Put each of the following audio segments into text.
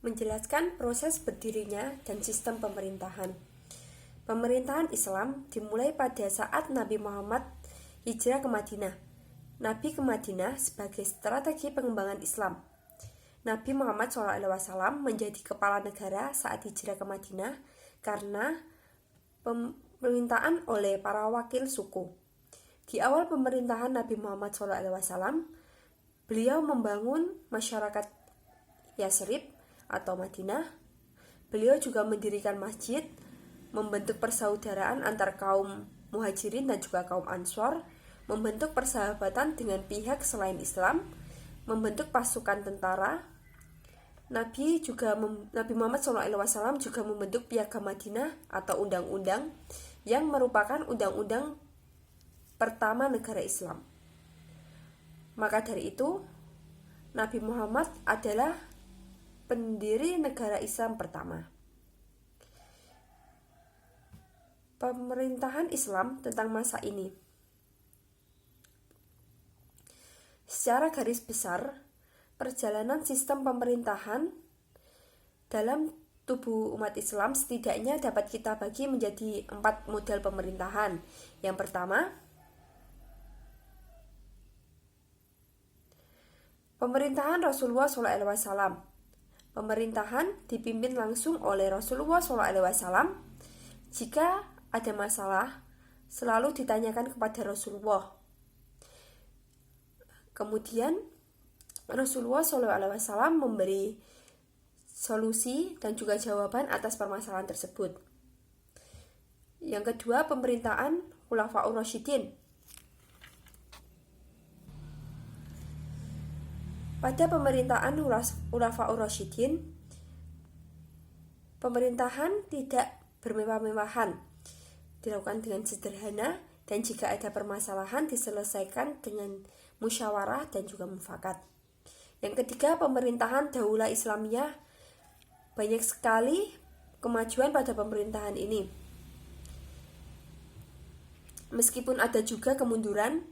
menjelaskan proses berdirinya dan sistem pemerintahan. Pemerintahan Islam dimulai pada saat Nabi Muhammad hijrah ke Madinah. Nabi ke Madinah sebagai strategi pengembangan Islam. Nabi Muhammad SAW menjadi kepala negara saat hijrah ke Madinah karena pemerintahan oleh para wakil suku. Di awal pemerintahan Nabi Muhammad SAW, beliau membangun masyarakat Yasrib atau Madinah. Beliau juga mendirikan masjid, membentuk persaudaraan antar kaum Muhajirin dan juga kaum Ansor, membentuk persahabatan dengan pihak selain Islam, membentuk pasukan tentara. Nabi Muhammad SAW juga membentuk Piagam Madinah atau undang-undang yang merupakan undang-undang pertama negara Islam. Maka dari itu, Nabi Muhammad adalah pendiri negara Islam pertama. Pemerintahan Islam tentang masa ini. Secara garis besar, perjalanan sistem pemerintahan dalam tubuh umat Islam setidaknya dapat kita bagi menjadi 4 model pemerintahan. Yang pertama, pemerintahan Rasulullah SAW. Pemerintahan dipimpin langsung oleh Rasulullah SAW. Jika ada masalah, selalu ditanyakan kepada Rasulullah. Kemudian Rasulullah SAW memberi solusi dan juga jawaban atas permasalahan tersebut. Yang kedua, pemerintahan Khulafaur Rasyidin. Pada pemerintahan Khulafaur Rasyidin, pemerintahan tidak bermewah-mewahan, dilakukan dengan sederhana, dan jika ada permasalahan diselesaikan dengan musyawarah dan juga mufakat. Yang ketiga, pemerintahan Daulah Islamiyah. Banyak sekali kemajuan pada pemerintahan ini. Meskipun ada juga kemunduran,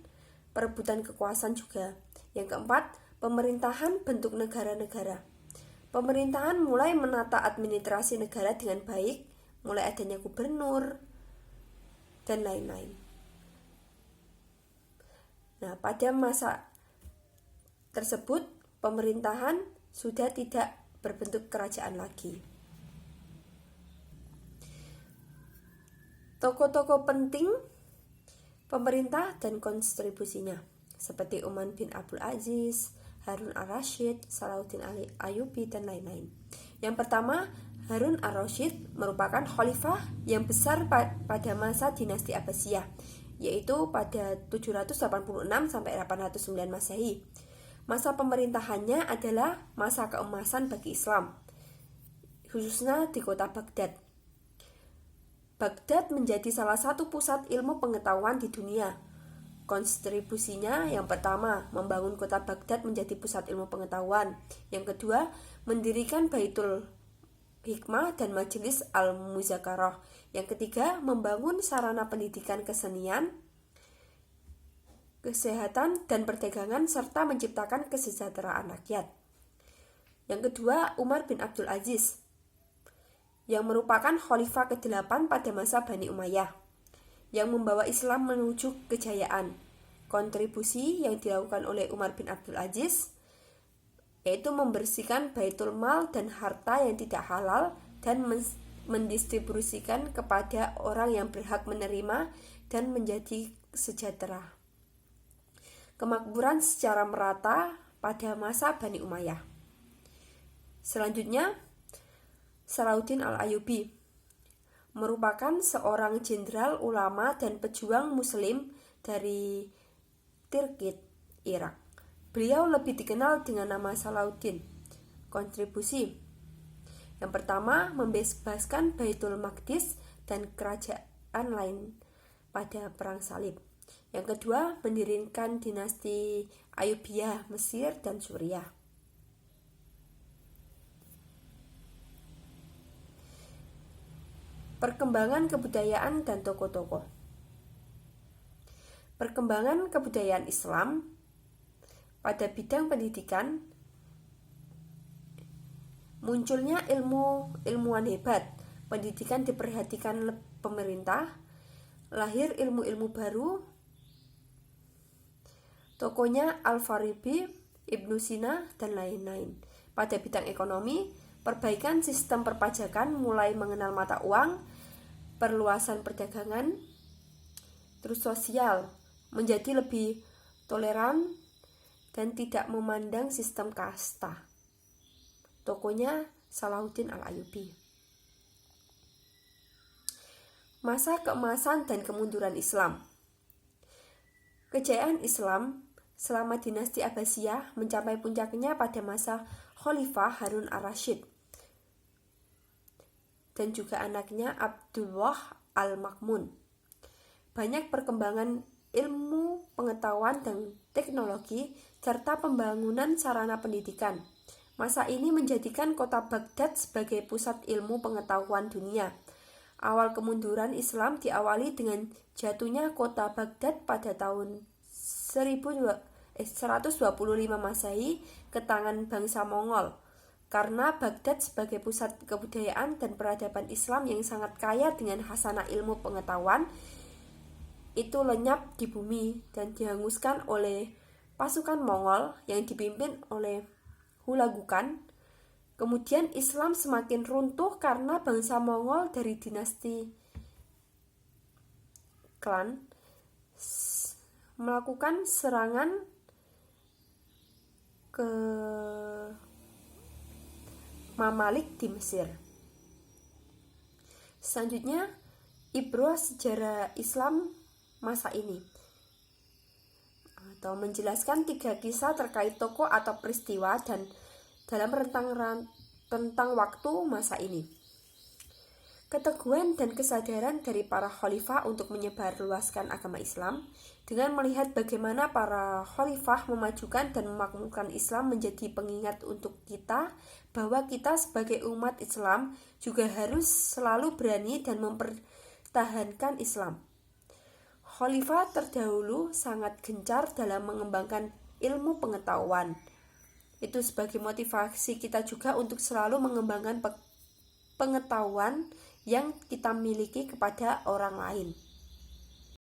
perebutan kekuasaan juga. Yang keempat, pemerintahan bentuk negara-negara. Pemerintahan mulai menata administrasi negara dengan baik, mulai adanya gubernur, dan lain-lain. Nah, pada masa tersebut, pemerintahan sudah tidak berbentuk kerajaan lagi. Tokoh-tokoh penting pemerintah dan kontribusinya seperti Umar bin Abdul Aziz, Harun al-Rasyid, Salahuddin Ayyubi, dan lain-lain. Yang pertama, Harun al-Rasyid merupakan khalifah yang besar pada masa dinasti Abbasiyah, yaitu pada 786 sampai 809 Masehi. Masa pemerintahannya adalah masa keemasan bagi Islam, khususnya di kota Baghdad. Baghdad menjadi salah satu pusat ilmu pengetahuan di dunia. Kontribusinya yang pertama, membangun kota Baghdad menjadi pusat ilmu pengetahuan. Yang kedua, mendirikan Baitul Hikmah dan Majelis Al-Muzakarah. Yang ketiga, membangun sarana pendidikan kesenian, kesehatan, dan perdagangan, serta menciptakan kesejahteraan rakyat. Yang kedua, Umar bin Abdul Aziz, yang merupakan khalifah ke-8 pada masa Bani Umayyah, yang membawa Islam menuju kejayaan. Kontribusi yang dilakukan oleh Umar bin Abdul Aziz yaitu membersihkan baitul mal dan harta yang tidak halal dan mendistribusikan kepada orang yang berhak menerima dan menjadi sejahtera. Kemakmuran secara merata pada masa Bani Umayyah. Selanjutnya, Salahuddin al-Ayyubi merupakan seorang jenderal ulama dan pejuang muslim dari Tirkit, Irak. Beliau lebih dikenal dengan nama Salahuddin. Kontribusi yang pertama, membebaskan Baitul Maqdis dan kerajaan lain pada Perang Salib. Yang kedua, mendirikan dinasti Ayyubiyah, Mesir dan Suriah. Perkembangan kebudayaan dan tokoh-tokoh. Perkembangan kebudayaan Islam pada bidang pendidikan Munculnya ilmuwan hebat, pendidikan diperhatikan pemerintah, lahir ilmu-ilmu baru, tokonya Al-Farabi, Ibnu Sina, dan lain-lain. Pada bidang ekonomi, perbaikan sistem perpajakan mulai mengenal mata uang, perluasan perdagangan, terus sosial menjadi lebih toleran dan tidak memandang sistem kasta. Tokonya Salahuddin Al-Ayyubi. Masa keemasan dan kemunduran Islam. Kejayaan Islam selama dinasti Abbasiyah mencapai puncaknya pada masa Khalifah Harun ar-Rasyid dan juga anaknya Abdullah al-Ma'mun. Banyak perkembangan ilmu, pengetahuan, dan teknologi serta pembangunan sarana pendidikan. Masa ini menjadikan kota Baghdad sebagai pusat ilmu pengetahuan dunia. Awal kemunduran Islam diawali dengan jatuhnya kota Baghdad pada tahun 125 Masehi ke tangan bangsa Mongol. Karena Baghdad sebagai pusat kebudayaan dan peradaban Islam yang sangat kaya dengan khasanah ilmu pengetahuan, itu lenyap di bumi dan dihanguskan oleh pasukan Mongol yang dipimpin oleh Hulagu Khan. Kemudian Islam semakin runtuh karena bangsa Mongol dari dinasti Klan melakukan serangan ke Mamalik di Mesir. Selanjutnya, ibroh sejarah Islam masa ini, atau menjelaskan 3 kisah terkait tokoh atau peristiwa dan dalam tentang waktu masa ini. Keteguhan dan kesadaran dari para khalifah untuk menyebarluaskan agama Islam dengan melihat bagaimana para khalifah memajukan dan memakmurkan Islam menjadi pengingat untuk kita bahwa kita sebagai umat Islam juga harus selalu berani dan mempertahankan Islam. Khalifah terdahulu sangat gencar dalam mengembangkan ilmu pengetahuan. Itu sebagai motivasi kita juga untuk selalu mengembangkan pengetahuan yang kita miliki kepada orang lain.